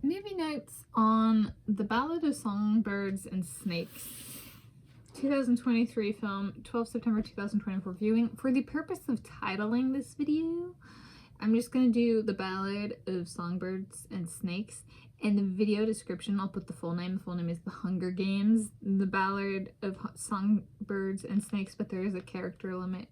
Movie notes on The Ballad of Songbirds and Snakes, 2023 film, 12 September 2024 viewing. For the purpose of titling this video, I'm just going to do The Ballad of Songbirds and Snakes. In the video description, I'll put the full name. The full name is The Hunger Games, The Ballad of Songbirds and Snakes, but there is a character limit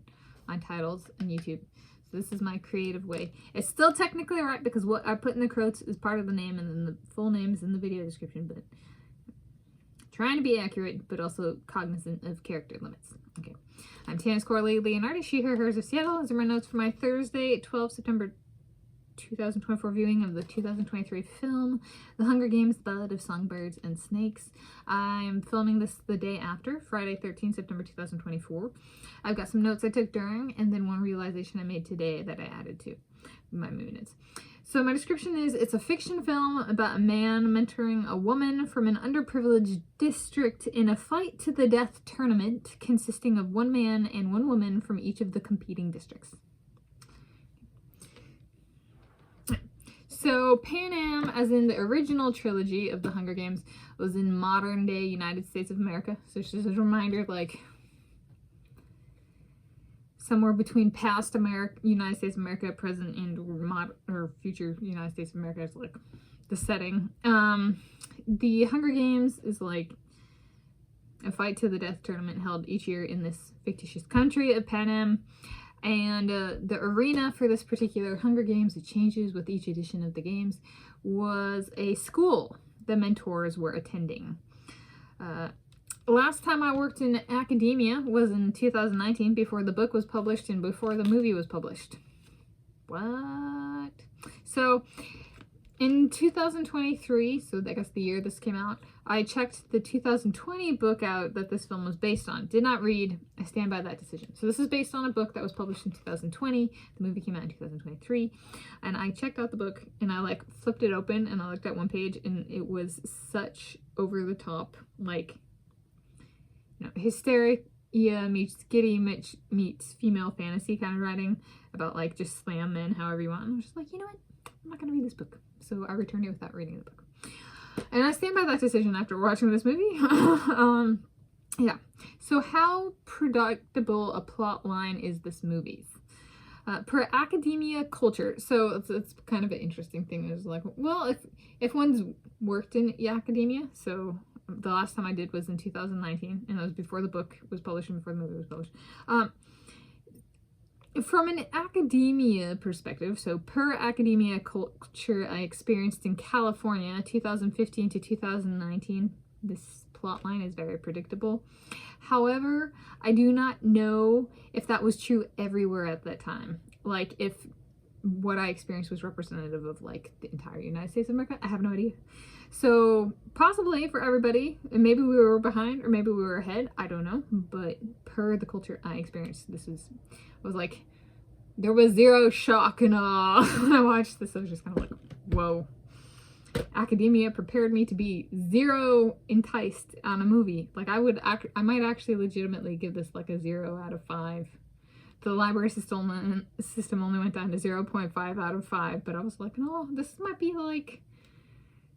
on titles on YouTube. So this is my creative way. It's still technically right because what I put in the quotes is part of the name and then the full name is in the video description, but trying to be accurate, but also cognizant of character limits. Okay. I'm Tanis Coralee Leonhardi, she, her, hers of Seattle. These are my notes for my Thursday, 12 September 2024 viewing of the 2023 film, The Hunger Games, The Ballad of Songbirds and Snakes. I'm filming this the day after, Friday, 13 September 2024. I've got some notes I took during, and then one realization I made today that I added to my movie notes. So my description is, it's a fiction film about a man mentoring a woman from an underprivileged district in a fight to the death tournament consisting of one man and one woman from each of the competing districts. So Pan Am, as in the original trilogy of the Hunger Games, was in modern day United States of America. So it's just a reminder, like, somewhere between past United States of America, present, and or future United States of America is like the setting. The Hunger Games is like a fight to the death tournament held each year in this fictitious country of Pan Am. And the arena for this particular Hunger Games, it changes with each edition of the games, was a school the mentors were attending. Last time I worked in academia was in 2019, before the book was published and before the movie was published. What? So in 2023, so I guess the year this came out, I checked the 2020 book out that this film was based on. Did not read. I stand by that decision. So this is based on a book that was published in 2020. The movie came out in 2023. And I checked out the book and I like flipped it open and I looked at one page and it was such over the top, like, you know, hysteria meets giddy meets female fantasy kind of writing about like just slam men however you want. And I was just like, you know what? I'm not going to read this book. So I returned it without reading the book. And I stand by that decision after watching this movie. Yeah. So how predictable a plot line is this movie's? Per academia culture. So it's kind of an interesting thing. It's like, well, if one's worked in academia, so the last time I did was in 2019, and that was before the book was published and before the movie was published. From an academia perspective, so per academia culture I experienced in California, 2015 to 2019, this plot line is very predictable. However, I do not know if that was true everywhere at that time. Like, if what I experienced was representative of, like, the entire United States of America. I have no idea. So, possibly for everybody, and maybe we were behind or maybe we were ahead, I don't know. But per the culture I experienced, this was like, there was zero shock and awe when I watched this. I was just kind of like, whoa. Academia prepared me to be zero enticed on a movie. Like, I might actually legitimately give this like a 0 out of 5. The library system only went down to 0.5 out of 5, but I was like, no, this might be like,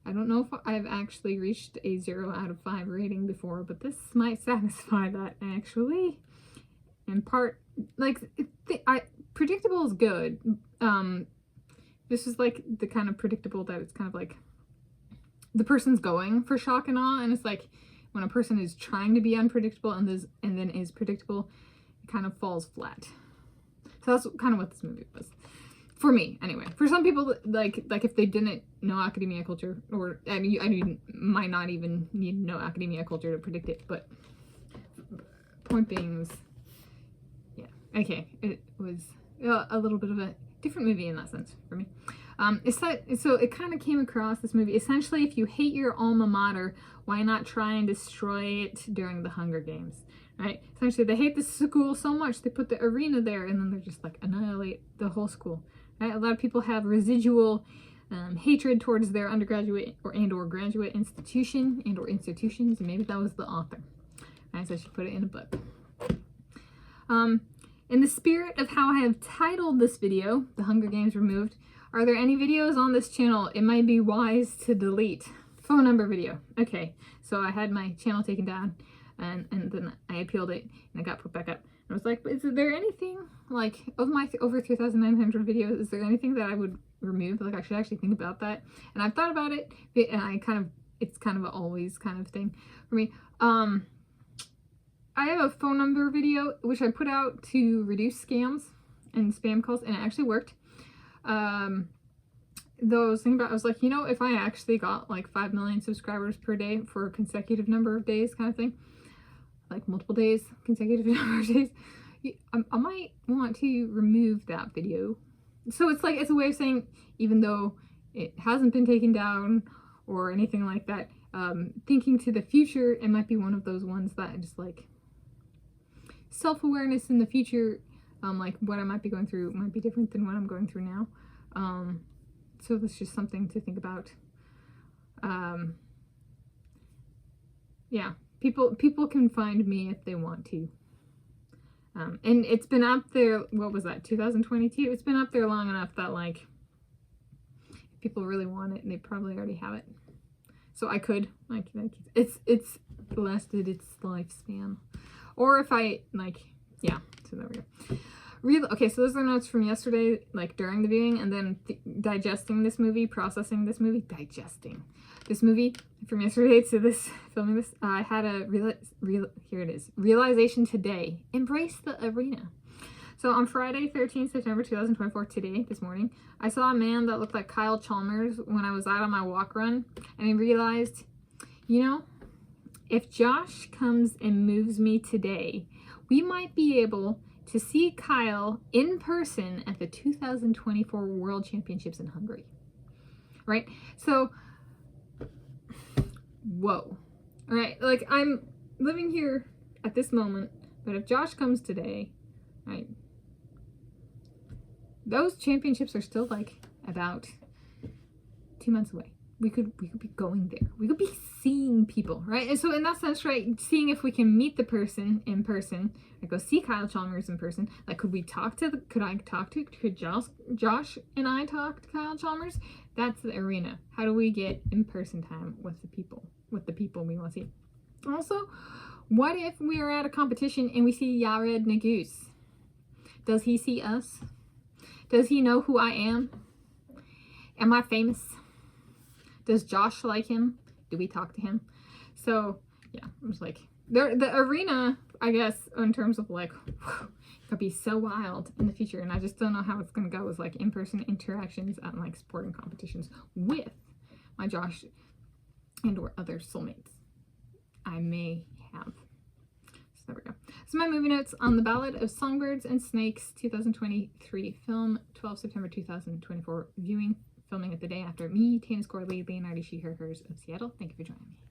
I don't know if I've actually reached a 0 out of 5 rating before, but this might satisfy that actually. In part, like, predictable is good. This is like the kind of predictable that it's kind of like the person's going for shock and awe, and it's like when a person is trying to be unpredictable and then is predictable, it kind of falls flat. So that's kind of what this movie was. For me, anyway. For some people, like if they didn't know academia culture, or I mean, might not even need to know academia culture to predict it, but point being was, yeah, okay, it was a little bit of a different movie in that sense for me. So it kind of came across, this movie, essentially, if you hate your alma mater, why not try and destroy it during the Hunger Games, right? Essentially, they hate the school so much, they put the arena there, and then they're just like, annihilate the whole school, right? A lot of people have residual hatred towards their undergraduate or graduate institution or institutions, and maybe that was the author, right? So I should put it in a book. In the spirit of how I have titled this video, The Hunger Games Removed, Are there any videos on this channel it might be wise to delete? Phone number video. Okay, so I had my channel taken down, and then I appealed it, and it got put back up. And I was like, is there anything, like, of my over 3,900 videos, is there anything that I would remove? Like, I should actually think about that. And I've thought about it, and it's kind of an always kind of thing for me. I have a phone number video, which I put out to reduce scams and spam calls, and it actually worked. Though I was thinking about, I was like, you know, if I actually got like 5 million subscribers per day for a consecutive number of days kind of thing, like multiple days, consecutive number of days, I might want to remove that video. So it's like, it's a way of saying, even though it hasn't been taken down or anything like that, thinking to the future, it might be one of those ones that I just like, self-awareness in the future, like what I might be going through might be different than what I'm going through now. So that's just something to think about. Yeah, people can find me if they want to. And it's been up there, what was that, 2022? It's been up there long enough that, like, if people really want it, they probably already have it. So I could, like, it's lasted its lifespan. Or if I, like, yeah, so there we go. Okay, so those are notes from yesterday, like, during the viewing, and then digesting this movie, processing this movie, digesting this movie from yesterday to this, filming this. I had a here it is, realization today. Embrace the arena. So on Friday, 13th September 2024, today, this morning, I saw a man that looked like Kyle Chalmers when I was out on my walk run, and I realized, you know, if Josh comes and moves me today, we might be able to see Kyle in person at the 2024 World Championships in Hungary. Right? So, whoa. All right, like, I'm living here at this moment, but if Josh comes today, right, those championships are still, like, about 2 months away. We could be going there. We could be seeing people, right? And so in that sense, right, seeing if we can meet the person in person, like go see Kyle Chalmers in person. Like, could Josh and I talk to Kyle Chalmers? That's the arena. How do we get in-person time with the people we want to see? Also, what if we are at a competition and we see Yared Naguse? Does he see us? Does he know who I am? Am I famous? Does Josh like him? Do we talk to him? So, yeah, I'm just like, the arena, I guess, in terms of like, could be so wild in the future. And I just don't know how it's going to go with like in-person interactions at like sporting competitions with my Josh and or other soulmates I may have. So there we go. So my movie notes on the Ballad of Songbirds and Snakes 2023 film, 12 September 2024 viewing. Filming it the day after me, Tanis Coralee Leonhardi, she, her, hers of Seattle. Thank you for joining me.